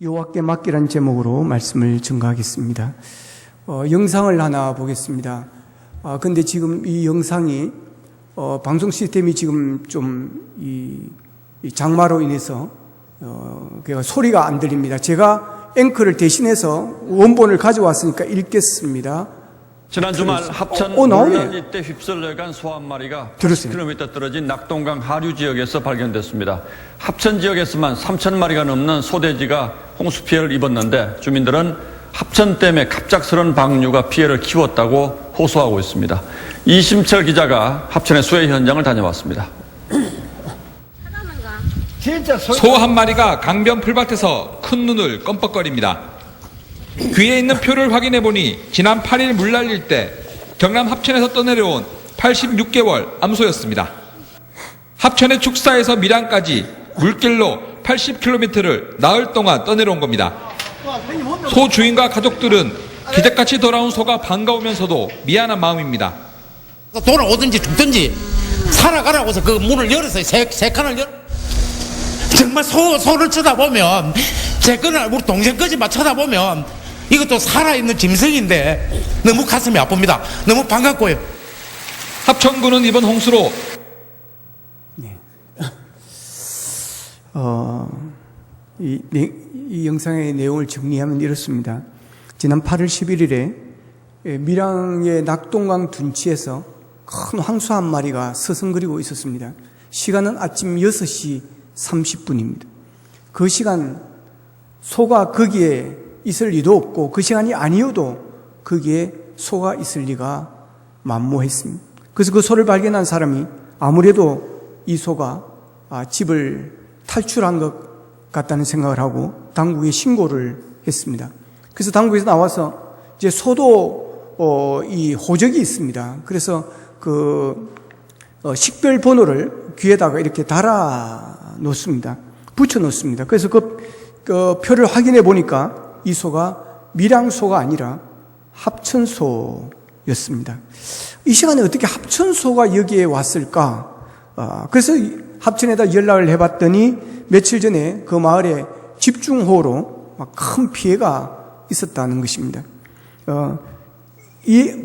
여호와께 맡기란 제목으로 말씀을 증거하겠습니다. 영상을 하나 보겠습니다. 근데 지금 이 영상이 방송 시스템이 지금 좀 이 장마로 인해서 소리가 안 들립니다. 제가 앵커를 대신해서 원본을 가져왔으니까 읽겠습니다. 지난 주말 합천 물란지 때 휩쓸려간 소 한 마리가 80km 떨어진 낙동강 하류 지역에서 발견됐습니다. 합천 지역에서만 3,000마리가 넘는 소돼지가 홍수 피해를 입었는데 주민들은 합천댐의 갑작스런 방류가 피해를 키웠다고 호소하고 있습니다. 이심철 기자가 합천의 수해 현장을 다녀왔습니다. 소 한 마리가 강변 풀밭에서 큰 눈을 껌뻑거립니다. 귀에 있는 표를 확인해 보니 지난 8일 물 날릴 때 경남 합천에서 떠내려온 86개월 암소였습니다. 합천의 축사에서 밀양까지 물길로 80km를 나흘 동안 떠내려온 겁니다. 소 주인과 가족들은 기적같이 돌아온 소가 반가우면서도 미안한 마음입니다. 돌아오든지 죽든지 살아가라고 해서 그 문을 열었어요. 세 칸을 열어. 정말 소를 쳐다보면 제 거는 우리 동생 거지만 쳐다보면 이것도 살아있는 짐승인데 너무 가슴이 아픕니다. 너무 반갑고요. 합천군은 이번 홍수로 이 영상의 내용을 정리하면 이렇습니다. 지난 8월 11일에 밀양의 낙동강 둔치에서 큰 황소 한 마리가 서성거리고 있었습니다. 시간은 아침 6시 30분입니다. 그 시간 소가 거기에 있을 리도 없고 그 시간이 아니어도 거기에 소가 있을 리가 만무했습니다. 그래서 그 소를 발견한 사람이 아무래도 이 소가 집을 탈출한 것 같다는 생각을 하고 당국에 신고를 했습니다. 그래서 당국에서 나와서 이제 소도 이 호적이 있습니다. 그래서 그 식별 번호를 귀에다가 이렇게 달아 놓습니다. 붙여 놓습니다. 그래서 그 표를 확인해 보니까 이 소가 밀양소가 아니라 합천소였습니다. 이 시간에 어떻게 합천소가 여기에 왔을까? 그래서 합천에다 연락을 해봤더니 며칠 전에 그 마을에 집중호우로 큰 피해가 있었다는 것입니다.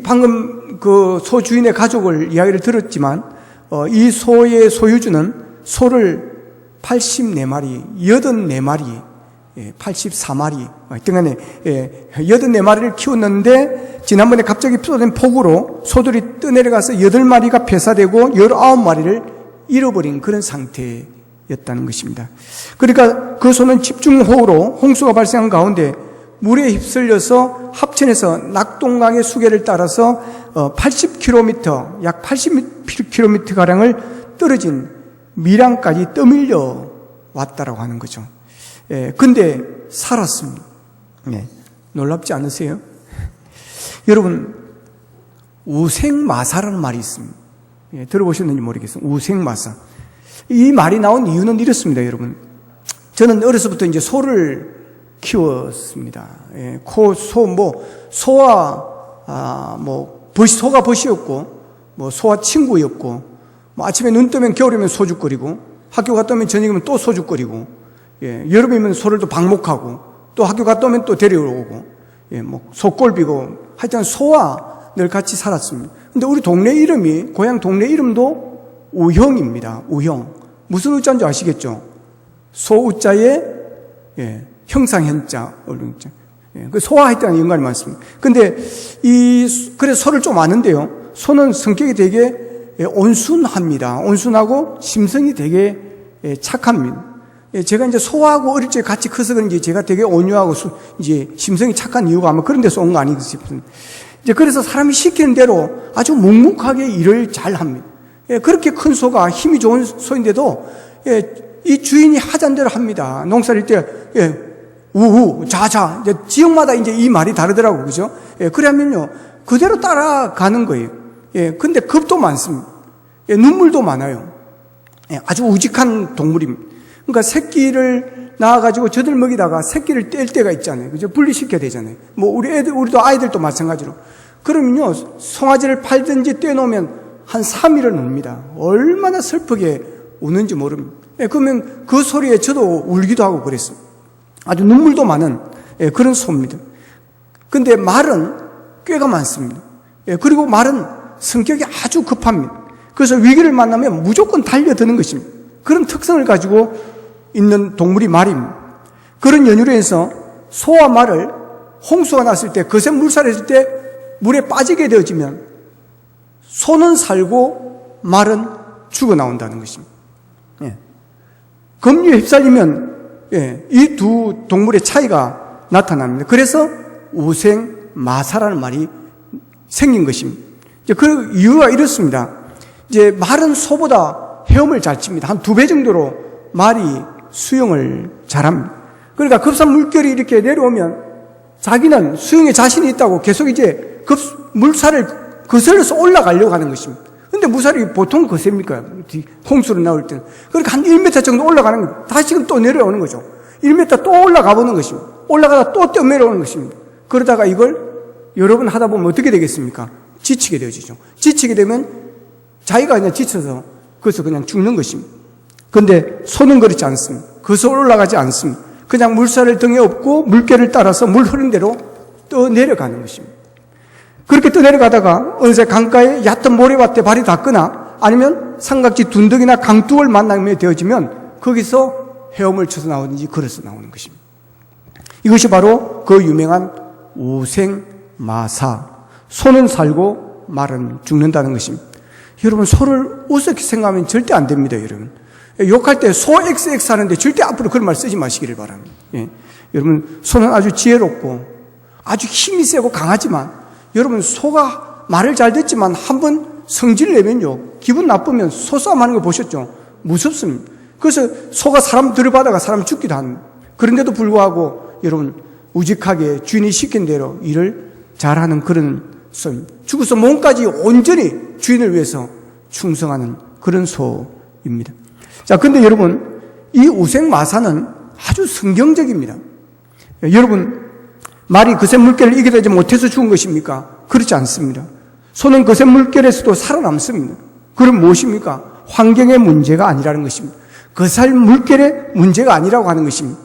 방금 그 소 주인의 가족을 이야기를 들었지만, 이 소의 소유주는 소를 84마리, 84마리, 84마리, 등간에 84마리를 키웠는데 지난번에 갑자기 쏟아진 폭우로 소들이 떠내려가서 8마리가 폐사되고 19마리를 잃어버린 그런 상태였다는 것입니다. 그러니까 그 소는 집중호우로 홍수가 발생한 가운데 물에 휩쓸려서 합천에서 낙동강의 수계를 따라서 80km, 약 80km가량을 떨어진 밀양까지 떠밀려 왔다라고 하는 거죠. 근데 살았습니다. 놀랍지 않으세요? 여러분, 우생마사라는 말이 있습니다. 들어보셨는지 모르겠어요. 우생마사. 이 말이 나온 이유는 이렇습니다, 여러분. 저는 어려서부터 이제 소를 키웠습니다. 소와 소가 벗이었고, 소와 친구였고, 아침에 눈 뜨면 겨울이면 소죽거리고, 학교 갔다 오면 저녁이면 또 소죽거리고, 여름이면 소를 또 방목하고, 또 학교 갔다 오면 또 데려오고, 소꼴비고, 하여튼 소와 늘 같이 살았습니다. 근데 우리 동네 이름이, 고향 동네 이름도 우형입니다. 우형. 무슨 우자인지 아시겠죠? 소우자에, 형상현자, 얼른자. 그 소와 하여튼 연관이 많습니다. 근데 그래서 소를 좀 아는데요. 소는 성격이 되게 온순합니다. 온순하고 심성이 되게 착합니다. 제가 이제 소하고 어릴 적 같이 커서 그런지 제가 되게 온유하고 이제 심성이 착한 이유가 아마 그런 데서 온 거 아닌가 싶습니다. 이제 그래서 사람이 시키는 대로 아주 묵묵하게 일을 잘 합니다. 그렇게 큰 소가 힘이 좋은 소인데도 이 주인이 하자는 대로 합니다. 농사일 때 우우 자자 이제 지역마다 이제 이 말이 다르더라고요. 그죠? 그러면요 그대로 따라가는 거예요. 근데 겁도 많습니다. 눈물도 많아요. 아주 우직한 동물입니다. 그러니까 새끼를 낳아가지고 젖을 먹이다가 새끼를 뗄 때가 있잖아요. 그죠? 분리시켜야 되잖아요. 우리도 아이들도 마찬가지로. 그러면요, 송아지를 팔든지 떼놓으면 한 3일을 웁니다. 얼마나 슬프게 우는지 모릅니다. 그러면 그 소리에 저도 울기도 하고 그랬어요. 아주 눈물도 많은 그런 소입니다. 근데 말은 꾀가 많습니다. 그리고 말은 성격이 아주 급합니다. 그래서 위기를 만나면 무조건 달려드는 것입니다. 그런 특성을 가지고 있는 동물이 말입니다. 그런 연유로 해서 소와 말을 홍수가 났을 때, 거센 물살이 있을 때 물에 빠지게 되어지면 소는 살고 말은 죽어 나온다는 것입니다. 급류에 휩쓸리면 이 두 동물의 차이가 나타납니다. 그래서 우생마사라는 말이 생긴 것입니다. 그 이유가 이렇습니다. 이제 말은 소보다 헤엄을 잘 칩니다. 한 2배 정도로 말이 수영을 잘합니다. 그러니까 급산 물결이 이렇게 내려오면 자기는 수영에 자신이 있다고 계속 이제 물살을 거슬러서 올라가려고 하는 것입니다. 근데 물살이 보통 거셉니까? 홍수로 나올 때는. 그러니까 한 1m 정도 올라가는 거예요. 다시금 또 내려오는 거죠. 1m 또 올라가 보는 것입니다. 올라가다 또 뛰어내려오는 것입니다. 그러다가 이걸 여러 번 하다 보면 어떻게 되겠습니까? 지치게 되어지죠. 지치게 되면 자기가 그냥 지쳐서 거기서 그냥 죽는 것입니다. 근데 소는 그렇지 않습니다. 거기서 올라가지 않습니다. 그냥 물살을 등에 업고 물결을 따라서 물 흐른 대로 떠내려가는 것입니다. 그렇게 떠내려가다가 어느새 강가에 얕은 모래밭에 발이 닿거나 아니면 삼각지 둔덕이나 강둑을 만나게 되어지면 거기서 헤엄을 쳐서 나오든지 걸어서 나오는 것입니다. 이것이 바로 그 유명한 우생마사, 소는 살고 말은 죽는다는 것입니다. 여러분, 소를 우습게 생각하면 절대 안 됩니다. 여러분, 욕할 때 소 XX 하는데 절대 앞으로 그런 말 쓰지 마시기를 바랍니다. 여러분, 소는 아주 지혜롭고 아주 힘이 세고 강하지만, 여러분, 소가 말을 잘 듣지만 한번 성질 내면요, 기분 나쁘면 소싸움 하는 거 보셨죠? 무섭습니다. 그래서 소가 사람 들이받아가 사람 죽기도 합니다. 그런데도 불구하고 여러분, 우직하게 주인이 시킨 대로 일을 잘하는 그런 소입니다. 죽어서 몸까지 온전히 주인을 위해서 충성하는 그런 소입니다. 자, 근데 여러분, 이 우생마사는 아주 성경적입니다. 여러분, 말이 거센 물결을 이겨내지 못해서 죽은 것입니까? 그렇지 않습니다. 소는 거센 물결에서도 살아남습니다. 그럼 무엇입니까? 환경의 문제가 아니라는 것입니다. 거센 물결의 문제가 아니라고 하는 것입니다.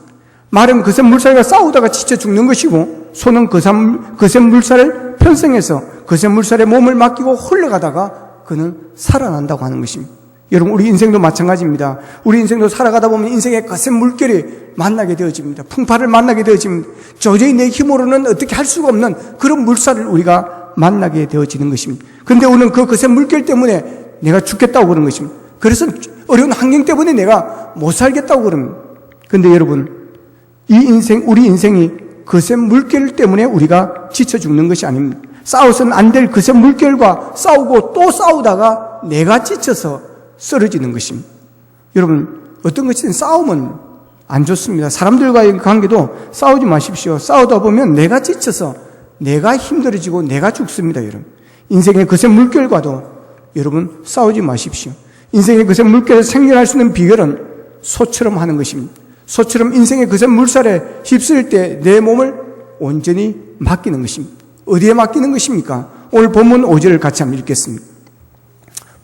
말은 거센 물살과 싸우다가 지쳐 죽는 것이고, 소는 거센 물살을 편성해서 거센 물살에 몸을 맡기고 흘러가다가 그는 살아난다고 하는 것입니다. 여러분, 우리 인생도 마찬가지입니다. 우리 인생도 살아가다 보면 인생의 거센 물결이 만나게 되어집니다. 풍파를 만나게 되어집니다. 도저히 내 힘으로는 어떻게 할 수가 없는 그런 물살을 우리가 만나게 되어지는 것입니다. 그런데 우리는 그 거센 물결 때문에 내가 죽겠다고 그러는 것입니다. 그래서 어려운 환경 때문에 내가 못 살겠다고 그럽니다. 그런데 여러분, 우리 인생이 거센 물결 때문에 우리가 지쳐 죽는 것이 아닙니다. 싸워서는 안 될 거센 물결과 싸우고 또 싸우다가 내가 지쳐서 쓰러지는 것입니다. 여러분, 어떤 것이든 싸움은 안 좋습니다. 사람들과의 관계도 싸우지 마십시오. 싸우다 보면 내가 지쳐서 내가 힘들어지고 내가 죽습니다. 여러분, 인생의 거센 물결과도 여러분 싸우지 마십시오. 인생의 거센 물결에서 생존할 수 있는 비결은 소처럼 하는 것입니다. 소처럼 인생의 거센 물살에 휩쓸릴 때 내 몸을 온전히 맡기는 것입니다. 어디에 맡기는 것입니까? 오늘 본문 5절을 같이 한번 읽겠습니다.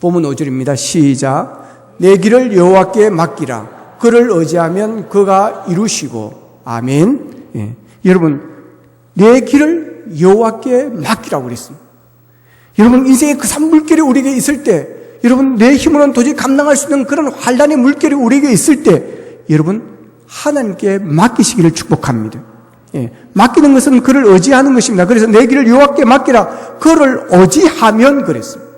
본문 5절입니다. 시작. 내 길을 여호와께 맡기라. 그를 의지하면 그가 이루시고. 아멘. 예. 여러분, 내 길을 여호와께 맡기라고 그랬습니다. 여러분, 인생의 그 산물길이 우리에게 있을 때, 여러분, 내 힘으로는 도저히 감당할 수 있는 그런 환란의 물결이 우리에게 있을 때, 여러분, 하나님께 맡기시기를 축복합니다. 예. 맡기는 것은 그를 의지하는 것입니다. 그래서 내 길을 여호와께 맡기라. 그를 의지하면 그랬습니다.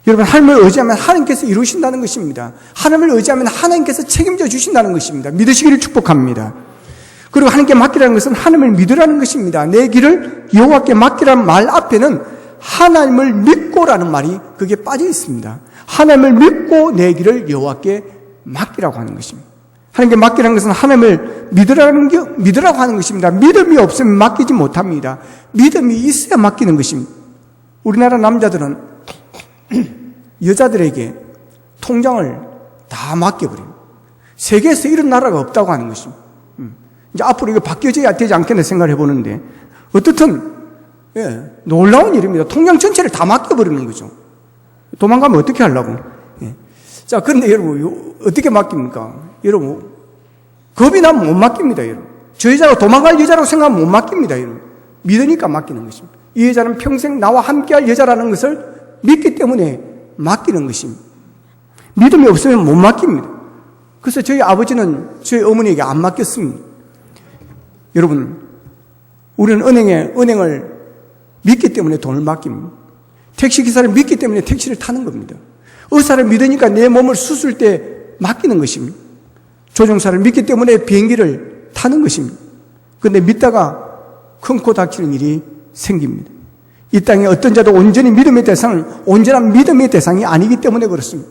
여러분, 하나님을 의지하면 하나님께서 이루신다는 것입니다. 하나님을 의지하면 하나님께서 책임져 주신다는 것입니다. 믿으시기를 축복합니다. 그리고 하나님께 맡기라는 것은 하나님을 믿으라는 것입니다. 내 길을 여호와께 맡기라는 말 앞에는 하나님을 믿고라는 말이 그게 빠져 있습니다. 하나님을 믿고 내 길을 여호와께 맡기라고 하는 것입니다. 하나님께 맡기라는 것은 하나님을 믿으라고 하는 것입니다. 믿음이 없으면 맡기지 못합니다. 믿음이 있어야 맡기는 것입니다. 우리나라 남자들은 여자들에게 통장을 다 맡겨버립니다. 세계에서 이런 나라가 없다고 하는 것입니다. 이제 앞으로 이거 바뀌어져야 되지 않겠나 생각을 해보는데, 어떻든, 예, 놀라운 일입니다. 통장 전체를 다 맡겨버리는 거죠. 도망가면 어떻게 하려고. 예. 자, 그런데 여러분, 어떻게 맡깁니까? 여러분, 겁이 나면 못 맡깁니다, 여러분. 저 여자가 도망갈 여자라고 생각하면 못 맡깁니다, 여러분. 믿으니까 맡기는 것입니다. 이 여자는 평생 나와 함께할 여자라는 것을 믿기 때문에 맡기는 것입니다. 믿음이 없으면 못 맡깁니다. 그래서 저희 아버지는 저희 어머니에게 안 맡겼습니다. 여러분, 우리는 은행을 믿기 때문에 돈을 맡깁니다. 택시기사를 믿기 때문에 택시를 타는 겁니다. 의사를 믿으니까 내 몸을 수술 때 맡기는 것입니다. 조종사를 믿기 때문에 비행기를 타는 것입니다. 그런데 믿다가 큰 코 다치는 일이 생깁니다. 이 땅에 어떤 자도 온전한 믿음의 대상이 아니기 때문에 그렇습니다.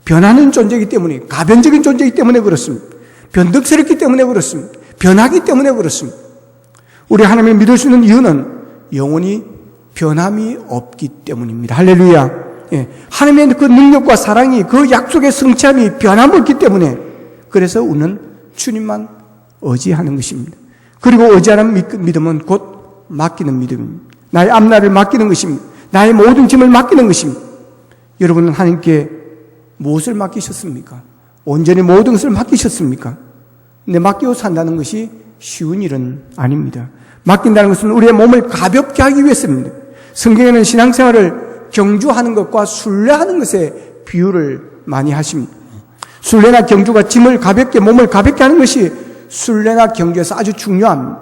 변하는 존재이기 때문에, 가변적인 존재이기 때문에 그렇습니다. 변덕스럽기 때문에 그렇습니다. 변하기 때문에 그렇습니다. 우리 하나님을 믿을 수 있는 이유는 영원히 변함이 없기 때문입니다. 할렐루야. 예. 하나님의 그 능력과 사랑이, 그 약속의 성취함이 변함이 없기 때문에, 그래서 우리는 주님만 의지하는 것입니다. 그리고 의지하는 믿음은 곧 맡기는 믿음입니다. 나의 앞날을 맡기는 것입니다. 나의 모든 짐을 맡기는 것입니다. 여러분은 하나님께 무엇을 맡기셨습니까? 온전히 모든 것을 맡기셨습니까? 근데 맡기고 산다는 것이 쉬운 일은 아닙니다. 맡긴다는 것은 우리의 몸을 가볍게 하기 위해서입니다. 성경에는 신앙생활을 경주하는 것과 순례하는 것에 비유를 많이 하십니다. 순례나 경주가 몸을 가볍게 하는 것이 순례나 경주에서 아주 중요합니다.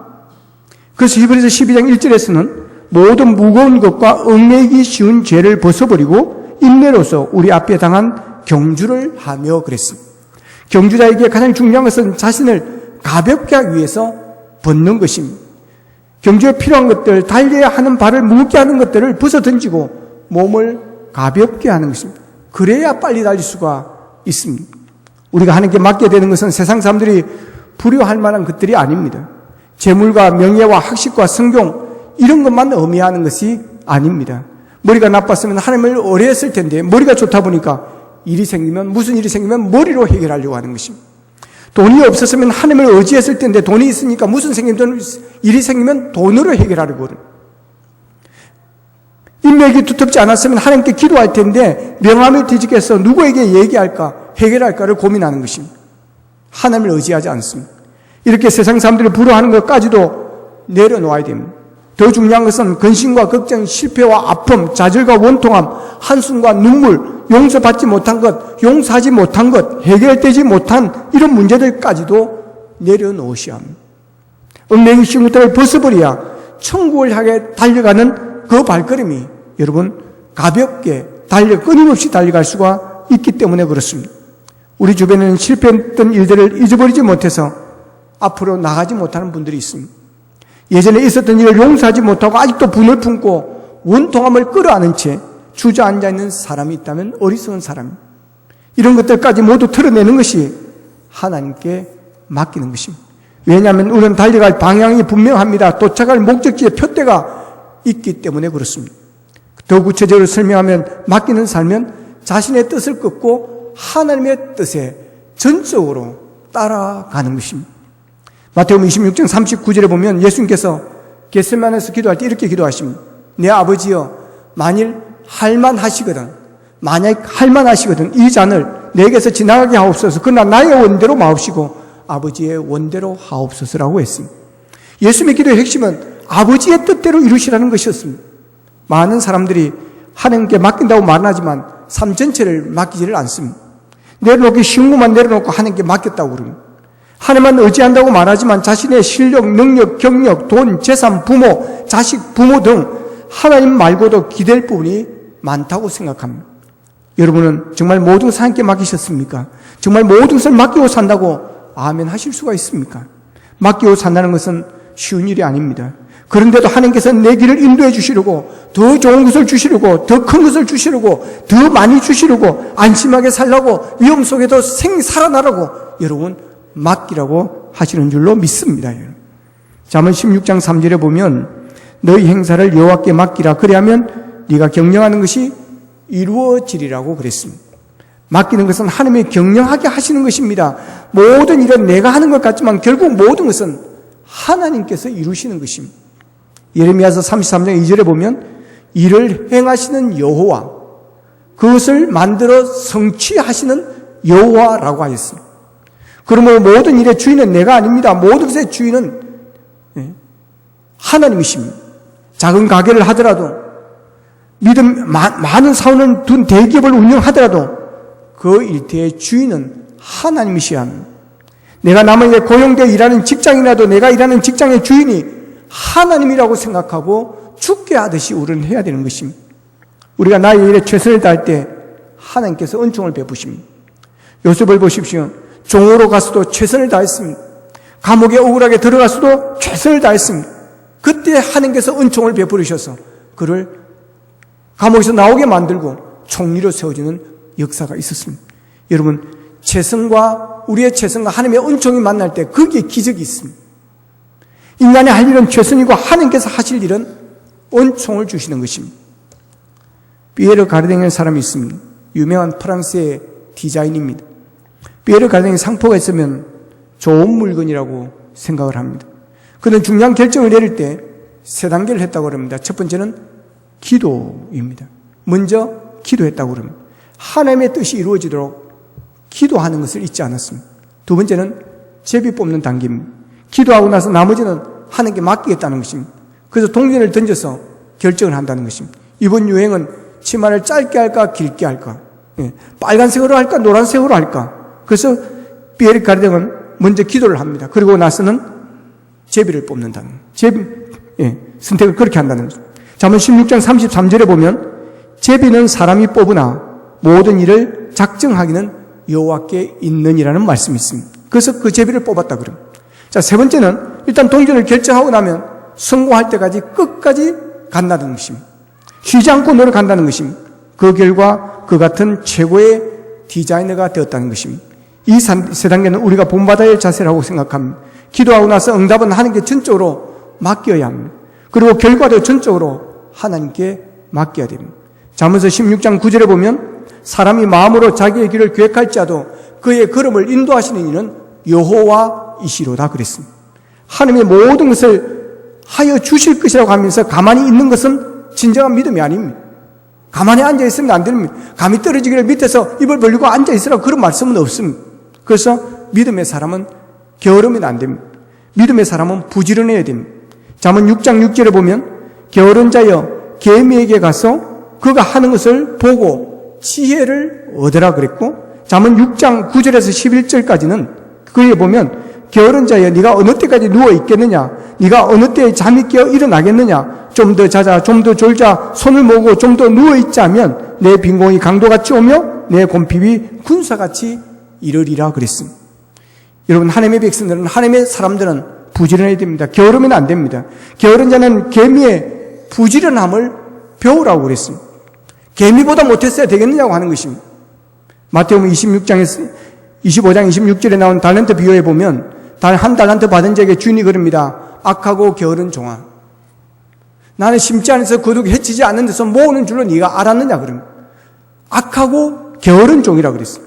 그래서 히브리서 12장 1절에서는 모든 무거운 것과 얽매이기 쉬운 죄를 벗어버리고 인내로서 우리 앞에 당한 경주를 하며 그랬습니다. 경주자에게 가장 중요한 것은 자신을 가볍게 하기 위해서 벗는 것입니다. 경주에 필요한 것들, 달려야 하는 발을 무겁게 하는 것들을 벗어 던지고 몸을 가볍게 하는 것입니다. 그래야 빨리 달릴 수가 있습니다. 우리가 하나님께 맡게 되는 것은 세상 사람들이 불효할 만한 것들이 아닙니다. 재물과 명예와 학식과 성경 이런 것만 의미하는 것이 아닙니다. 머리가 나빴으면 하나님을 의뢰했을 텐데 머리가 좋다 보니까 무슨 일이 생기면 머리로 해결하려고 하는 것입니다. 돈이 없었으면 하나님을 의지했을 텐데 돈이 있으니까 무슨 일이 생기면 돈으로 해결하려고 하는. 인맥이 두텁지 않았으면 하나님께 기도할 텐데 명함을 뒤집게서 누구에게 얘기할까 해결할까를 고민하는 것입니다. 하나님을 의지하지 않습니다. 이렇게 세상 사람들이 불효하는 것까지도 내려놓아야 됩니다. 더 중요한 것은 근심과 걱정, 실패와 아픔, 좌절과 원통함, 한숨과 눈물, 용서받지 못한 것, 용서하지 못한 것, 해결되지 못한 이런 문제들까지도 내려놓으셔야 합니다. 얽매이기 쉬운 것들을 벗어버려야 천국을 향해 달려가는 그 발걸음이 여러분 가볍게 끊임없이 달려갈 수가 있기 때문에 그렇습니다. 우리 주변에는 실패했던 일들을 잊어버리지 못해서 앞으로 나가지 못하는 분들이 있습니다. 예전에 있었던 일을 용서하지 못하고 아직도 분을 품고 원통함을 끌어안은 채 주저앉아 있는 사람이 있다면 어리석은 사람입니다. 이런 것들까지 모두 털어내는 것이 하나님께 맡기는 것입니다. 왜냐하면 우리는 달려갈 방향이 분명합니다. 도착할 목적지에 표대가 있기 때문에 그렇습니다. 더 구체적으로 설명하면 맡기는 삶은 자신의 뜻을 끊고 하나님의 뜻에 전적으로 따라가는 것입니다. 마태복음 26장 39절에 보면 예수님께서 겟세마네에서 기도할 때 이렇게 기도하십니다. 내 아버지여 만약 할만하시거든 이 잔을 내게서 지나가게 하옵소서. 그러나 나의 원대로 마옵시고 아버지의 원대로 하옵소서라고 했습니다. 예수님의 기도의 핵심은 아버지의 뜻대로 이루시라는 것이었습니다. 많은 사람들이 하나님께 맡긴다고 말하지만 삶 전체를 맡기지를 않습니다. 내려놓기 쉬운 것만 내려놓고 하나님께 맡겼다고 그럽니다. 하나님만 의지한다고 말하지만 자신의 실력, 능력, 경력, 돈, 재산, 부모, 자식, 부모 등 하나님 말고도 기댈 부분이 많다고 생각합니다. 여러분은 정말 모든 것을 하나님께 맡기셨습니까? 정말 모든 것을 맡기고 산다고 아멘 하실 수가 있습니까? 맡기고 산다는 것은 쉬운 일이 아닙니다. 그런데도 하나님께서 내 길을 인도해 주시려고 더 좋은 것을 주시려고 더 큰 것을 주시려고 더 많이 주시려고 안심하게 살라고 위험 속에도 살아나라고 여러분 맡기라고 하시는 줄로 믿습니다. 잠언 16장 3절에 보면 너희 행사를 여호와께 맡기라 그리하면 네가 경영하는 것이 이루어지리라고 그랬습니다. 맡기는 것은 하나님이 경영하게 하시는 것입니다. 모든 일은 내가 하는 것 같지만 결국 모든 것은 하나님께서 이루시는 것입니다. 예레미야서 33장 2절에 보면 일을 행하시는 여호와 그것을 만들어 성취하시는 여호와라고 하였습니다. 그러므로 모든 일의 주인은 내가 아닙니다. 모든 것의 주인은 하나님이십니다. 작은 가게를 하더라도, 많은 사원을 둔 대기업을 운영하더라도 그 일터의 주인은 하나님이셔야 합니다. 내가 남에게 고용되어 일하는 직장이라도 내가 일하는 직장의 주인이 하나님이라고 생각하고 죽게 하듯이 우리는 해야 되는 것입니다. 우리가 나의 일에 최선을 다할 때 하나님께서 은총을 베푸십니다. 요셉을 보십시오. 종으로 가서도 최선을 다했습니다. 감옥에 억울하게 들어가서도 최선을 다했습니다. 그때 하나님께서 은총을 베풀으셔서 그를 감옥에서 나오게 만들고 총리로 세워지는 역사가 있었습니다. 여러분, 우리의 최선과 하나님의 은총이 만날 때 거기에 기적이 있습니다. 인간이 할 일은 최선이고 하나님께서 하실 일은 은총을 주시는 것입니다. 피에르 가르댕이라는 사람이 있습니다. 유명한 프랑스의 디자인입니다. 피에르 가르댕이 상포가 있으면 좋은 물건이라고 생각을 합니다. 그는 중요한 결정을 내릴 때 3단계를 했다고 합니다. 첫 번째는 기도입니다. 먼저 기도했다고 합니다. 하나님의 뜻이 이루어지도록 기도하는 것을 잊지 않았습니다. 두 번째는 제비 뽑는 단계입니다. 기도하고 나서 나머지는 하나님께 맡기겠다는 것입니다. 그래서 동전을 던져서 결정을 한다는 것입니다. 이번 유행은 치마를 짧게 할까 길게 할까, 빨간색으로 할까 노란색으로 할까. 그래서 피에르 가르댕은 먼저 기도를 합니다. 그리고 나서는 제비를 뽑는다는, 선택을 그렇게 한다는 거죠. 잠언 16장 33절에 보면 제비는 사람이 뽑으나 모든 일을 작정하기는 여호와께 있느니라는 말씀이 있습니다. 그래서 그 제비를 뽑았다 그럽니다. 자, 세 번째는 일단 동전을 결정하고 나면 성공할 때까지 끝까지 간다는 것입니다. 쉬지 않고 노력한다는 것입니다. 그 결과 그 같은 최고의 디자이너가 되었다는 것입니다. 이 세 단계는 우리가 본받아야 할 자세라고 생각합니다. 기도하고 나서 응답은 하나님께 전적으로 맡겨야 합니다. 그리고 결과도 전적으로 하나님께 맡겨야 됩니다. 잠언서 16장 9절에 보면 사람이 마음으로 자기의 길을 계획할지라도 그의 걸음을 인도하시는 이는 여호와이시로다 그랬습니다. 하나님의 모든 것을 하여 주실 것이라고 하면서 가만히 있는 것은 진정한 믿음이 아닙니다. 가만히 앉아있으면 안 됩니다. 감이 떨어지기를 밑에서 입을 벌리고 앉아있으라고 그런 말씀은 없습니다. 그래서 믿음의 사람은 게으르면 안 됩니다. 믿음의 사람은 부지런해야 됩니다. 잠언 6장 6절에 보면 게으른 자여 개미에게 가서 그가 하는 것을 보고 지혜를 얻으라 그랬고, 잠언 6장 9절에서 11절까지는 거기에 보면 게으른 자여 네가 어느 때까지 누워 있겠느냐, 네가 어느 때에 잠이 깨어 일어나겠느냐, 좀 더 자자, 좀 더 졸자, 손을 모으고 좀 더 누워 있자면 내 빈공이 강도같이 오며 내 곰핍이 군사같이 이르리라 그랬습니다. 여러분, 하나님의 백성들은, 하나님의 사람들은 부지런해야 됩니다. 게으르면 안 됩니다. 게으른 자는 개미의 부지런함을 배우라고 그랬습니다. 개미보다 못했어야 되겠느냐고 하는 것입니다. 마태복음 25장 26절에 나온 달란트 비유에 보면 한 달란트 받은 자에게 주인이 그럽니다. 악하고 게으른 종아, 나는 심지 않아서 거두고 해치지 않는 데서 모으는 줄로 네가 알았느냐 그럽니다. 악하고 게으른 종이라 그랬어요.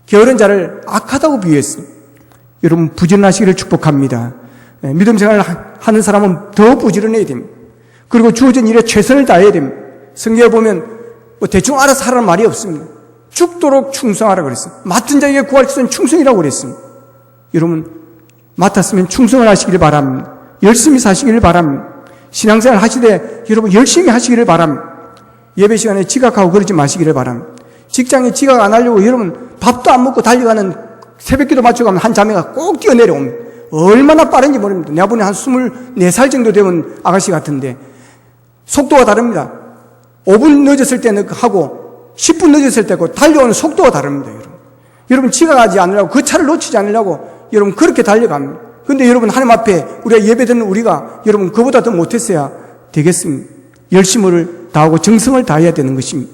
게으른 자를 악하다고 비유했어요. 여러분, 부지런하시기를 축복합니다. 믿음 생활을 하는 사람은 더 부지런해야 됩니다. 그리고 주어진 일에 최선을 다해야 됩니다. 성경에 보면 대충 알아서 하라는 말이 없습니다. 죽도록 충성하라 그랬어요. 맡은 자에게 구할 것은 충성이라고 그랬습니다. 여러분, 맡았으면 충성을 하시기를 바랍니다. 열심히 사시기를 바랍니다. 신앙생활 하시되 여러분 열심히 하시기를 바랍니다. 예배 시간에 지각하고 그러지 마시기를 바랍니다. 직장에 지각 안 하려고 여러분 밥도 안 먹고 달려가는 새벽기도 맞추고 가면 한 자매가 꼭 뛰어내려옵니다. 얼마나 빠른지 모릅니다. 내가 보니 한 24살 정도 되면 아가씨 같은데 속도가 다릅니다. 5분 늦었을 때는 하고 10분 늦었을 때고 달려오는 속도가 다릅니다. 여러분 지각하지 않으려고, 그 차를 놓치지 않으려고 여러분 그렇게 달려갑니다. 그런데 여러분 하나님 앞에 우리가 예배드리는 우리가 여러분 그보다 더 못했어야 되겠습니다. 열심을 다하고 정성을 다해야 되는 것입니다.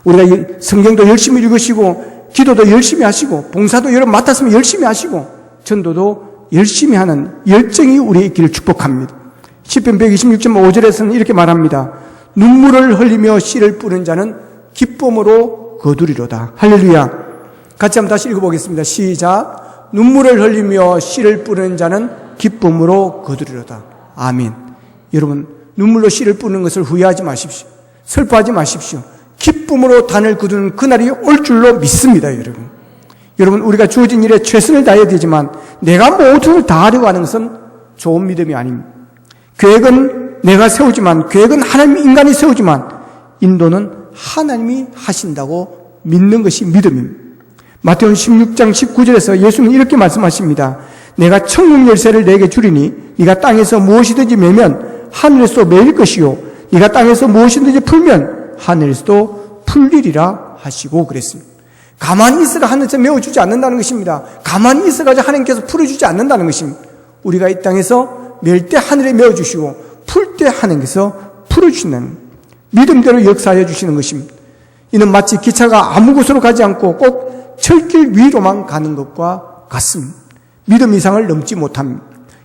우리가 성경도 열심히 읽으시고 기도도 열심히 하시고 봉사도 여러분 맡았으면 열심히 하시고 전도도 열심히 하는 열정이 우리의 있기를 축복합니다. 시편 126편 5절에서는 이렇게 말합니다. 눈물을 흘리며 씨를 뿌는 자는 기쁨으로 거두리로다. 할렐루야. 같이 한번 다시 읽어보겠습니다. 시작. 눈물을 흘리며 씨를 뿌는 자는 기쁨으로 거두리로다. 아멘. 여러분, 눈물로 씨를 뿌는 것을 후회하지 마십시오. 슬퍼하지 마십시오. 기쁨으로 단을 거두는 그날이 올 줄로 믿습니다. 여러분, 여러분, 우리가 주어진 일에 최선을 다해야 되지만 내가 모두를 다 하려고 하는 것은 좋은 믿음이 아닙니다. 계획은 내가 세우지만, 계획은 하나님, 인간이 세우지만 인도는 하나님이 하신다고 믿는 것이 믿음입니다. 마태복음 16장 19절에서 예수님은 이렇게 말씀하십니다. 내가 천국 열쇠를 내게 주리니 네가 땅에서 무엇이든지 매면 하늘에서도 매일 것이요 네가 땅에서 무엇이든지 풀면 하늘에서도 풀리리라 하시고 그랬습니다. 가만히 있어가 하늘에서 메워주지 않는다는 것입니다. 가만히 있어가지고 하나님께서 풀어주지 않는다는 것입니다. 우리가 이 땅에서 멜 때 하늘에 메워주시고 풀 때 하나님께서 풀어주시는 믿음대로 역사하여 주시는 것입니다. 이는 마치 기차가 아무 곳으로 가지 않고 꼭 철길 위로만 가는 것과 같습니다. 믿음 이상을 넘지 못합니다.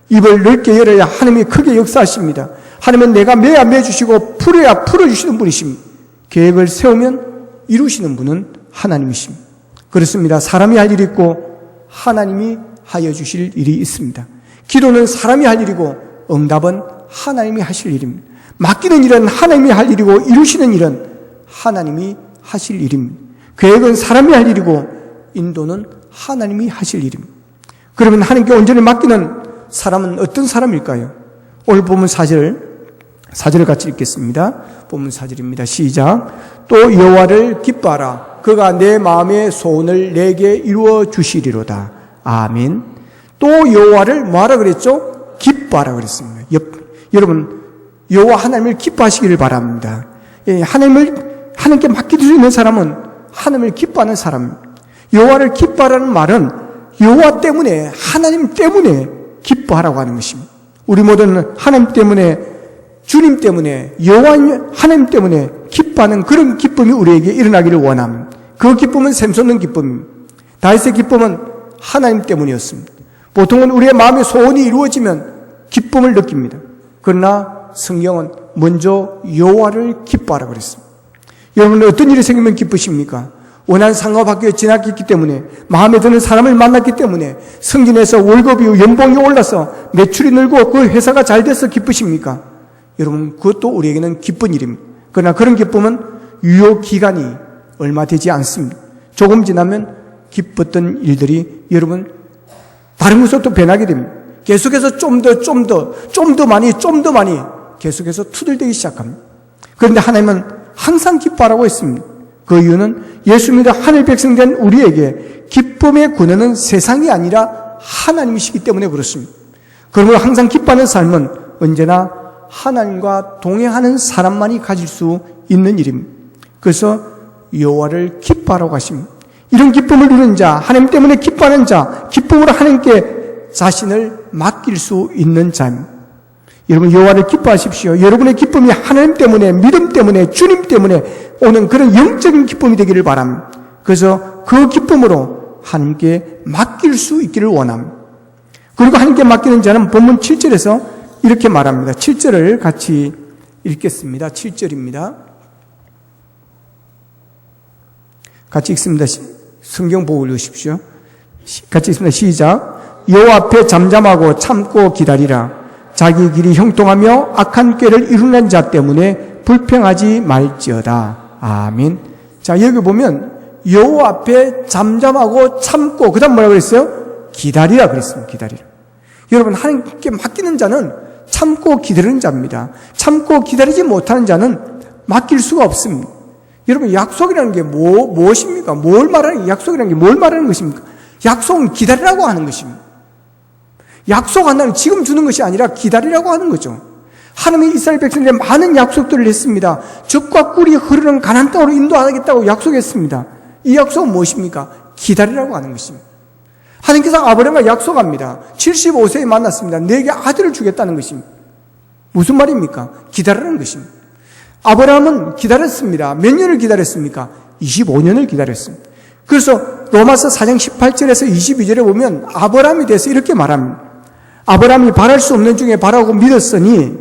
입을 넓게 열어야 하나님이 크게 역사하십니다. 하나님은 내가 매야 매주시고 풀어야 풀어주시는 분이십니다. 계획을 세우면 이루시는 분은 하나님이십니다. 그렇습니다. 사람이 할 일이 있고 하나님이 하여 주실 일이 있습니다. 기도는 사람이 할 일이고 응답은 하나님이 하실 일입니다. 맡기는 일은 하나님이 할 일이고 이루시는 일은 하나님이 하실 일입니다. 계획은 사람이 할 일이고 인도는 하나님이 하실 일입니다. 그러면 하나님께 온전히 맡기는 사람은 어떤 사람일까요? 오늘 본문 4절을 같이 읽겠습니다. 본문 4절입니다. 시작. 또 여호와를 기뻐하라. 그가 내 마음의 소원을 내게 이루어 주시리로다. 아멘. 또 여호와를 뭐하라 그랬죠? 기뻐하라 그랬습니다. 여러분, 여호와 하나님을 기뻐하시기를 바랍니다. 하나님께 맡길 수 있는 사람은 하나님을 기뻐하는 사람입니다. 여호와를 기뻐하라는 말은 여호와 때문에, 하나님 때문에 기뻐하라고 하는 것입니다. 우리 모두는 하나님 때문에, 주님 때문에, 여호와 하나님 때문에 기뻐하는 그런 기쁨이 우리에게 일어나기를 원합니다. 그 기쁨은 샘솟는 기쁨입니다. 다윗의 기쁨은 하나님 때문이었습니다. 보통은 우리의 마음의 소원이 이루어지면 기쁨을 느낍니다. 그러나 성경은 먼저 여호와를 기뻐하라고 그랬습니다. 여러분은 어떤 일이 생기면 기쁘십니까? 원하는 상업 학교에 진학했기 때문에, 마음에 드는 사람을 만났기 때문에, 승진해서 월급이, 연봉이 올라서 매출이 늘고 그 회사가 잘 돼서 기쁘십니까? 여러분, 그것도 우리에게는 기쁜 일입니다. 그러나 그런 기쁨은 유효 기간이 얼마 되지 않습니다. 조금 지나면 기뻤던 일들이 여러분 다른 것으로 또 변하게 됩니다. 계속해서 좀 더 많이 계속해서 투덜대기 시작합니다. 그런데 하나님은 항상 기뻐하라고 했습니다. 그 이유는 예수 믿어 하늘 백성 된 우리에게 기쁨의 근원은 세상이 아니라 하나님이시기 때문에 그렇습니다. 그러므로 항상 기뻐하는 삶은 언제나 하나님과 동행하는 사람만이 가질 수 있는 일입니다. 그래서 여호와를 기뻐하라고 하십니다. 이런 기쁨을 누리는 자, 하나님 때문에 기뻐하는 자, 기쁨으로 하나님께 자신을 맡길 수 있는 자입니다. 여러분, 여호와를 기뻐하십시오. 여러분의 기쁨이 하나님 때문에, 믿음 때문에, 주님 때문에 오는 그런 영적인 기쁨이 되기를 바랍니다. 그래서 그 기쁨으로 하나님께 맡길 수 있기를 원합니다. 그리고 하나님께 맡기는 자는 본문 7절에서 이렇게 말합니다. 7절을 같이 읽겠습니다. 7절입니다. 같이 읽습니다. 성경 보고 읽으십시오. 같이 읽습니다. 시작. 여호와 앞에 잠잠하고 참고 기다리라. 자기 길이 형통하며 악한 꾀를 이루는 자 때문에 불평하지 말지어다. 아멘. 자, 여기 보면 여호와 앞에 잠잠하고 참고, 그 다음 뭐라고 그랬어요? 기다리라 그랬습니다. 기다리라. 여러분, 하나님께 맡기는 자는 참고 기다리는 자입니다. 참고 기다리지 못하는 자는 맡길 수가 없습니다. 여러분, 약속이라는 게 무엇입니까? 약속이라는 게 뭘 말하는 것입니까? 약속은 기다리라고 하는 것입니다. 약속한다는 지금 주는 것이 아니라 기다리라고 하는 거죠. 하나님이 이스라엘 백성들에게 많은 약속들을 했습니다. 젖과 꿀이 흐르는 가나안 땅으로 인도하겠다고 약속했습니다. 이 약속은 무엇입니까? 기다리라고 하는 것입니다. 하나님께서 아브라함과 약속합니다. 75세에 만났습니다. 내게 아들을 주겠다는 것입니다. 무슨 말입니까? 기다리라는 것입니다. 아브라함은 기다렸습니다. 몇 년을 기다렸습니까? 25년을 기다렸습니다. 그래서 로마서 4장 18절에서 22절에 보면 아브라함에 대해서 이렇게 말합니다. 아브라함이 바랄 수 없는 중에 바라고 믿었으니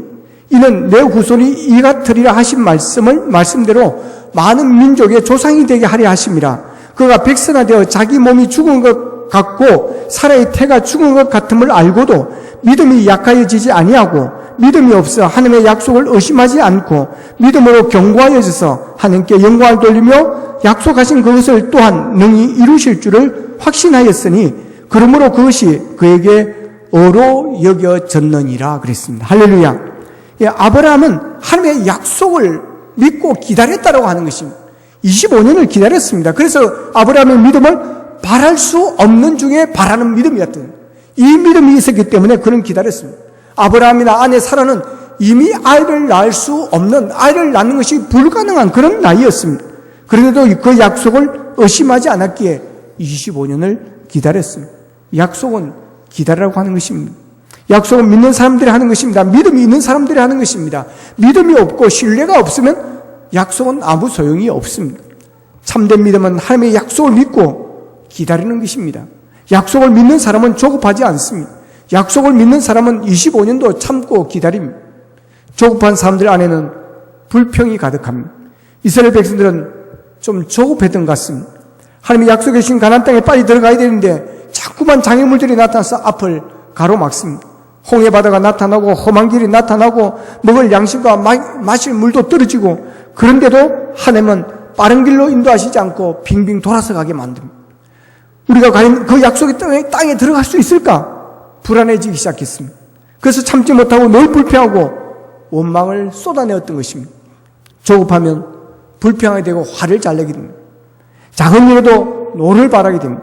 이는 내 후손이 이 같으리라 하신 말씀대로 많은 민족의 조상이 되게 하려 하심이라. 그가 백성화되어 자기 몸이 죽은 것 같고 사라의 태가 죽은 것 같음을 알고도 믿음이 약하여지지 아니하고 믿음이 없어 하나님의 약속을 의심하지 않고 믿음으로 견고하여져서 하나님께 영광을 돌리며 약속하신 그것을 또한 능히 이루실 줄을 확신하였으니 그러므로 그것이 그에게 어로 여겨졌느니라 그랬습니다. 할렐루야. 예, 아브라함은 하나님의 약속을 믿고 기다렸다라고 하는 것입니다. 25년을 기다렸습니다. 그래서 아브라함의 믿음을 바랄 수 없는 중에 바라는 믿음이었던, 이 믿음이 있었기 때문에 그는 기다렸습니다. 아브라함이나 아내 사라는 이미 아이를 낳을 수 없는, 아이를 낳는 것이 불가능한 그런 나이였습니다. 그런데도 그 약속을 의심하지 않았기에 25년을 기다렸습니다. 약속은 기다리라고 하는 것입니다. 약속은 믿는 사람들이 하는 것입니다. 믿음이 있는 사람들이 하는 것입니다. 믿음이 없고 신뢰가 없으면 약속은 아무 소용이 없습니다. 참된 믿음은 하나님의 약속을 믿고 기다리는 것입니다. 약속을 믿는 사람은 조급하지 않습니다. 약속을 믿는 사람은 25년도 참고 기다립니다. 조급한 사람들 안에는 불평이 가득합니다. 이스라엘 백성들은 좀 조급했던 것 같습니다. 하나님이 약속해 주신 가나안 땅에 빨리 들어가야 되는데 자꾸만 장애물들이 나타나서 앞을 가로막습니다. 홍해 바다가 나타나고 험한 길이 나타나고 먹을 양식과 마실 물도 떨어지고, 그런데도 하나님은 빠른 길로 인도하시지 않고 빙빙 돌아서 가게 만듭니다. 우리가 과연 그 약속의 땅에 들어갈 수 있을까? 불안해지기 시작했습니다. 그래서 참지 못하고 늘 불평하고 원망을 쏟아내었던 것입니다. 조급하면 불평하게 되고 화를 잘 내게 됩니다. 작은 일에도 노를 바라게 됩니다.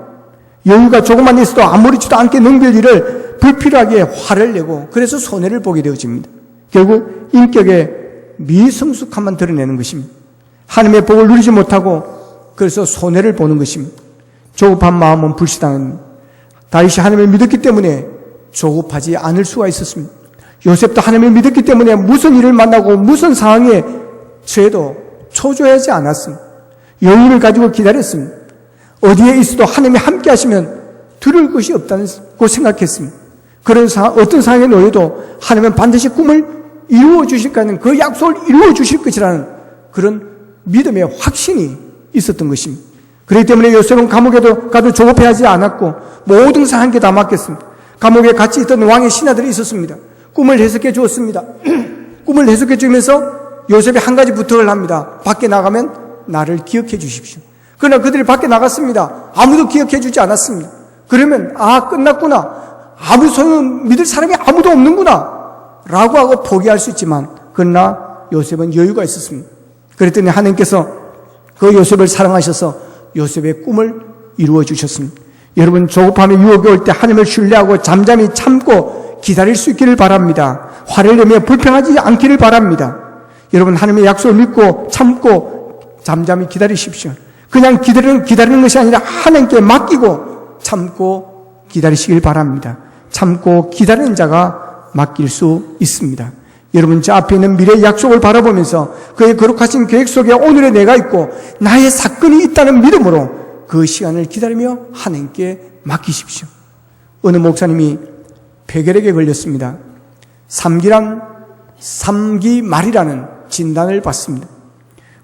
여유가 조금만 있어도 아무렇지도 않게 넘길 일을 불필요하게 화를 내고, 그래서 손해를 보게 되어집니다. 결국 인격의 미성숙함만 드러내는 것입니다. 하나님의 복을 누리지 못하고 그래서 손해를 보는 것입니다. 조급한 마음은 불시당합니다. 다윗이 하나님을 믿었기 때문에 조급하지 않을 수가 있었습니다. 요셉도 하나님을 믿었기 때문에 무슨 일을 만나고 무슨 상황에 처해도 초조하지 않았습니다. 여유를 가지고 기다렸습니다. 어디에 있어도 하나님이 함께 하시면 두려울 것이 없다고 생각했습니다. 그런 어떤 상황에 놓여도 하나님은 반드시 꿈을 이루어 주실 거라는, 그 약속을 이루어 주실 것이라는 그런 믿음의 확신이 있었던 것입니다. 그렇기 때문에 요셉은 감옥에도 가도 조급해하지 않았고 모든 상황에 다 맡겼습니다. 감옥에 같이 있던 왕의 신하들이 있었습니다. 꿈을 해석해 주었습니다. 꿈을 해석해 주면서 요셉이 한 가지 부탁을 합니다. 밖에 나가면 나를 기억해 주십시오. 그러나 그들이 밖에 나갔습니다. 아무도 기억해 주지 않았습니다. 그러면 끝났구나, 아무 소용 믿을 사람이 아무도 없는구나 라고 하고 포기할 수 있지만, 그러나 요셉은 여유가 있었습니다. 그랬더니 하나님께서 그 요셉을 사랑하셔서 요셉의 꿈을 이루어 주셨습니다. 여러분, 조급함의 유혹이 올 때 하나님을 신뢰하고 잠잠히 참고 기다릴 수 있기를 바랍니다. 화를 내며 불평하지 않기를 바랍니다. 여러분, 하나님의 약속을 믿고 참고 잠잠히 기다리십시오. 그냥 기다리는 것이 아니라 하나님께 맡기고 참고 기다리시길 바랍니다. 참고 기다리는 자가 맡길 수 있습니다. 여러분, 저 앞에 있는 미래의 약속을 바라보면서 그의 거룩하신 계획 속에 오늘의 내가 있고 나의 사건이 있다는 믿음으로 그 시간을 기다리며 하나님께 맡기십시오. 어느 목사님이 폐결핵에 걸렸습니다. 3기 말이라는 진단을 받습니다.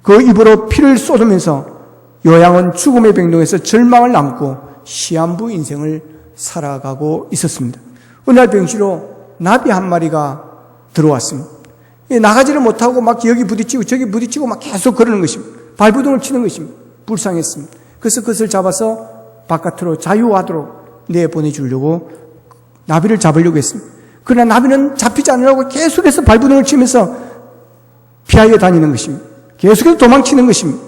그 입으로 피를 쏟으면서 요양원 죽음의 병동에서 절망을 안고 시한부 인생을 살아가고 있었습니다. 어느 날 병실로 나비 한 마리가 들어왔습니다. 나가지를 못하고 막 여기 부딪히고 저기 부딪히고 막 계속 그러는 것입니다. 발부둥을 치는 것입니다. 불쌍했습니다. 그래서 그것을 잡아서 바깥으로 자유하도록 내보내주려고 나비를 잡으려고 했습니다. 그러나 나비는 잡히지 않으려고 계속해서 발부둥을 치면서 피하여 다니는 것입니다. 계속해서 도망치는 것입니다.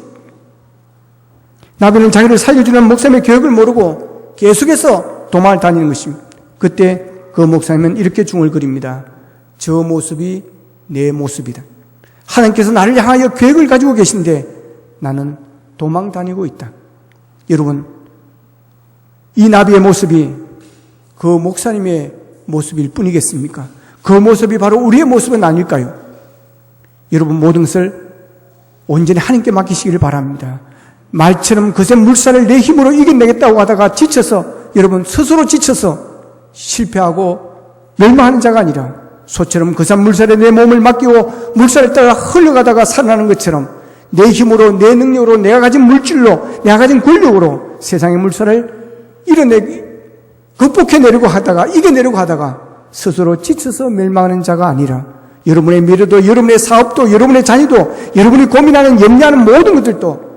나비는 자기를 살려주는 목사님의 교육을 모르고 계속해서 도망을 다니는 것입니다. 그때 그 목사님은 이렇게 중얼거립니다. 저 모습이 내 모습이다. 하나님께서 나를 향하여 계획을 가지고 계신데 나는 도망 다니고 있다. 여러분, 이 나비의 모습이 그 목사님의 모습일 뿐이겠습니까? 그 모습이 바로 우리의 모습은 아닐까요? 여러분, 모든 것을 온전히 하나님께 맡기시기를 바랍니다. 말처럼 그새 물살을 내 힘으로 이겨내겠다고 하다가 지쳐서, 여러분, 스스로 지쳐서 실패하고 멸망하는 자가 아니라 소처럼 그새 물살에 내 몸을 맡기고 물살에 따라 흘러가다가 살아나는 것처럼 내 힘으로, 내 능력으로, 내가 가진 물질로, 내가 가진 권력으로 세상의 물살을 극복해내려고 하다가, 이겨내려고 하다가 스스로 지쳐서 멸망하는 자가 아니라 여러분의 미래도, 여러분의 사업도, 여러분의 자녀도, 여러분이 고민하는 염려하는 모든 것들도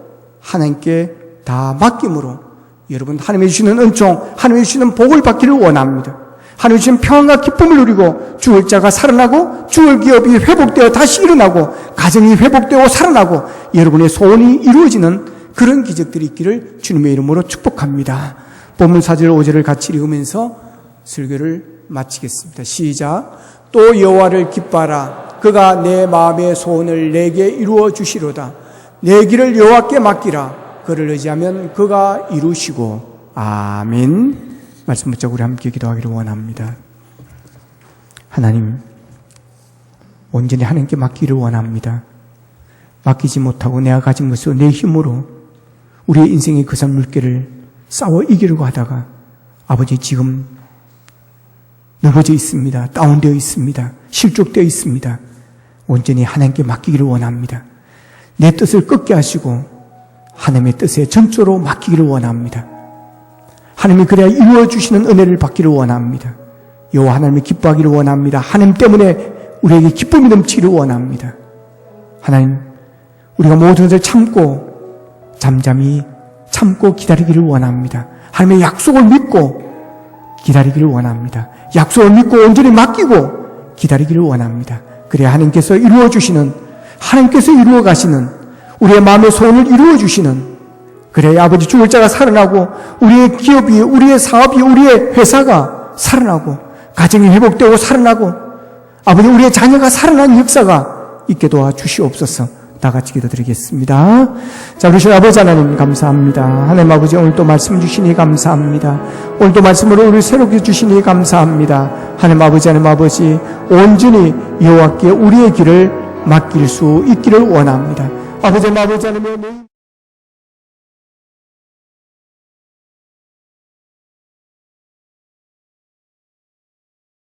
하나님께 다 맡김으로 여러분 하나님이 주시는 은총, 하나님이 주시는 복을 받기를 원합니다. 하나님이 주시는 평안과 기쁨을 누리고 죽을 자가 살아나고 죽을 기업이 회복되어 다시 일어나고 가정이 회복되고 살아나고 여러분의 소원이 이루어지는 그런 기적들이 있기를 주님의 이름으로 축복합니다. 본문 4절 5절을 같이 읽으면서 설교를 마치겠습니다. 시작. 또 여호와를 기뻐하라. 그가 내 마음의 소원을 내게 이루어 주시로다. 내 길을 여호와께 맡기라. 그를 의지하면 그가 이루시고. 아멘. 말씀 붙잡고 우리 함께 기도하기를 원합니다. 하나님, 온전히 하나님께 맡기를 원합니다. 맡기지 못하고 내가 가진 것으로 내 힘으로 우리의 인생의 거센 물결을 싸워 이기려고 하다가 아버지 지금 넘어져 있습니다. 다운되어 있습니다. 실족되어 있습니다. 온전히 하나님께 맡기기를 원합니다. 내 뜻을 꺾게 하시고 하나님의 뜻에 전적으로 맡기기를 원합니다. 하나님이 그래야 이루어주시는 은혜를 받기를 원합니다. 여호와 하나님이 기뻐하기를 원합니다. 하나님 때문에 우리에게 기쁨이 넘치기를 원합니다. 하나님, 우리가 모든 것을 참고 잠잠히 참고 기다리기를 원합니다. 하나님의 약속을 믿고 기다리기를 원합니다. 약속을 믿고 온전히 맡기고 기다리기를 원합니다. 그래야 하나님께서 이루어주시는, 하나님께서 이루어 가시는 우리의 마음의 소원을 이루어주시는, 그래야 아버지 죽을 자가 살아나고 우리의 기업이, 우리의 사업이, 우리의 회사가 살아나고 가정이 회복되고 살아나고 아버지 우리의 자녀가 살아나는 역사가 있게 도와주시옵소서. 다 같이 기도드리겠습니다. 자, 우리 신 아버지 하나님 감사합니다. 하나님 아버지 오늘도 말씀 주시니 감사합니다. 오늘도 말씀으로 우리 새롭게 주시니 감사합니다. 하나님 아버지 온전히 여호와께 우리의 길을 맡길 수 있기를 원합니다. 아버지 하나님